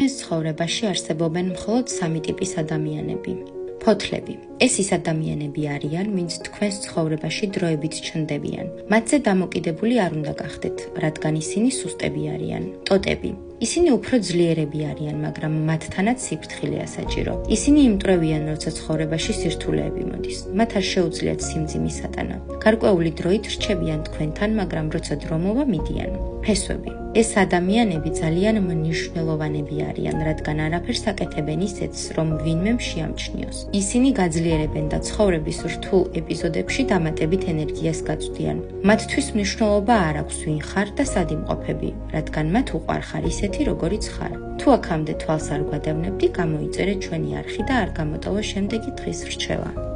თქვენს ცხოვრებაში არსებობენ მხოლოდ სამი ტიპის ადამიანები. ფოთლები. ეს ის ადამიანები არიან, ვინც თქვენს ცხოვრებაში დროებით ჩნდებიან. მათზე დამოკიდებული არ უნდა გახდეთ, რადგან ისინი სუსტები არიან. ტოტები. ისინი უფრო ძლიერები არიან, მაგრამ მათთანაც სიფრთხილეა საჭირო. ისინი იმტვრევიან, როცა ცხოვრებაში სირთულეები მოდის. მათ არ შეუძლიათ სიმძიმის ატანა. გარკვეული დროით რჩებიან თქვენთან, მაგრამ როცა დრო მოვა, მიდიან. ფესვები. ეს ადამიანები ძალიან მნიშვნელოვანები არიან, რადგან არაფერს აკეთებენ ისეთს, რომ ვინმე შეამჩნიოს. ისინი გაძლიერებენ და ცხოვრების რთულ ეპიზოდებში დამატებით ენერგიას გაწვდიან. მათთვის მნიშვნელობა არ აქვს ვინ ხარ და სად იმყოფები, რადგან მათ უყვარხარ ისეთი, როგორიც ხარ. თუ აქამდე თვალს არ გვადევნებდი, გამოიწერეთ ჩვენი არხი და არ გამოტოვა შემდეგი დღის რჩევა.